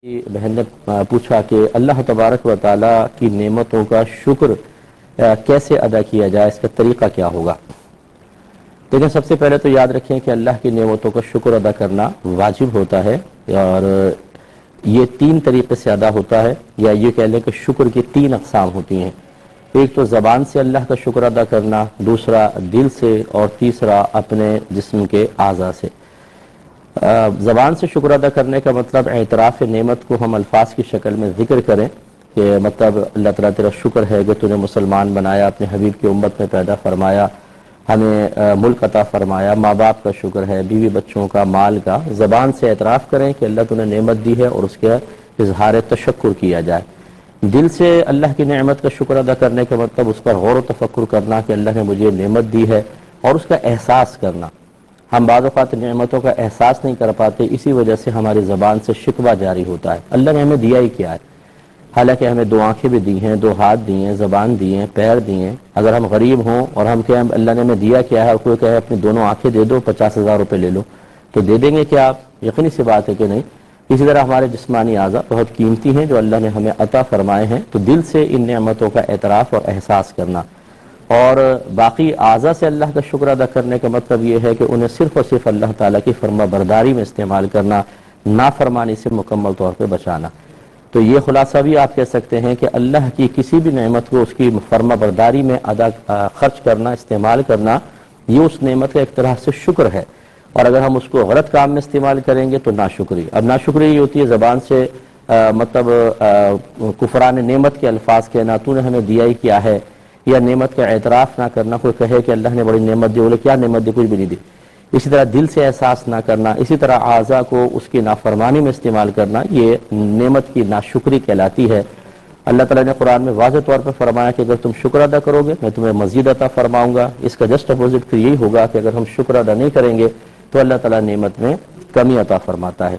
بہن نے پوچھا کہ اللہ تبارک و تعالی کی نعمتوں کا شکر کیسے ادا کیا جائے، اس کا طریقہ کیا ہوگا؟ لیکن سب سے پہلے تو یاد رکھیں کہ اللہ کی نعمتوں کا شکر ادا کرنا واجب ہوتا ہے، اور یہ تین طریقے سے ادا ہوتا ہے، یا یہ کہہ لیں کہ شکر کی تین اقسام ہوتی ہیں۔ ایک تو زبان سے اللہ کا شکر ادا کرنا، دوسرا دل سے، اور تیسرا اپنے جسم کے اعضاء سے۔ زبان سے شکر ادا کرنے کا مطلب اعتراف نعمت کو ہم الفاظ کی شکل میں ذکر کریں کہ مطلب اللہ تعالیٰ تیرا شکر ہے کہ تو نے مسلمان بنایا، اپنے حبیب کی امت میں پیدا فرمایا، ہمیں ملک عطا فرمایا، ماں باپ کا شکر ہے، بیوی بچوں کا، مال کا۔ زبان سے اعتراف کریں کہ اللہ تو نے نعمت دی ہے اور اس کے اظہار تشکر کیا جائے۔ دل سے اللہ کی نعمت کا شکر ادا کرنے کا مطلب اس پر غور و تفکر کرنا کہ اللہ نے مجھے نعمت دی ہے، اور اس کا احساس کرنا۔ ہم بعض اوقات نعمتوں کا احساس نہیں کر پاتے، اسی وجہ سے ہماری زبان سے شکوہ جاری ہوتا ہے۔ اللہ نے ہمیں دیا ہی کیا ہے؟ حالانکہ ہمیں دو آنکھیں بھی دی ہیں، دو ہاتھ دی ہیں، زبان دی ہیں، پیر دی ہیں۔ اگر ہم غریب ہوں اور ہم کہیں اللہ نے ہمیں دیا کیا ہے، اور کوئی کہے اپنی دونوں آنکھیں دے دو، 50,000 روپے لے لو، تو دے دیں گے کیا آپ؟ یقینی سی بات ہے کہ نہیں۔ اسی طرح ہمارے جسمانی اعضاء بہت قیمتی ہیں جو اللہ نے ہمیں عطا فرمائے ہیں، تو دل سے ان نعمتوں کا اعتراف اور احساس کرنا، اور باقی اعضاء سے اللہ کا شکر ادا کرنے کا مطلب یہ ہے کہ انہیں صرف اور صرف اللہ تعالیٰ کی فرما برداری میں استعمال کرنا، نافرمانی سے مکمل طور پہ بچانا۔ تو یہ خلاصہ بھی آپ کہہ سکتے ہیں کہ اللہ کی کسی بھی نعمت کو اس کی فرما برداری میں خرچ کرنا، استعمال کرنا، یہ اس نعمت کا ایک طرح سے شکر ہے۔ اور اگر ہم اس کو غلط کام میں استعمال کریں گے تو ناشکری۔ اب ناشکری یہ ہوتی ہے زبان سے مطلب کفران نعمت کے الفاظ کہنا، تو نے ہمیں دیا ہی کیا ہے، یا نعمت کا اعتراف نہ کرنا۔ کوئی کہے کہ اللہ نے بڑی نعمت دی، بولے کیا نعمت دی؟ کچھ بھی نہیں دی۔ اسی طرح دل سے احساس نہ کرنا، اسی طرح اعضاء کو اس کی نافرمانی میں استعمال کرنا، یہ نعمت کی ناشکری کہلاتی ہے۔ اللہ تعالیٰ نے قرآن میں واضح طور پر فرمایا کہ اگر تم شکر ادا کرو گے میں تمہیں مزید عطا فرماؤں گا۔ اس کا جسٹ اپوزٹ پھر یہی ہوگا کہ اگر ہم شکر ادا نہیں کریں گے تو اللہ تعالیٰ نعمت میں کمی عطا فرماتا ہے۔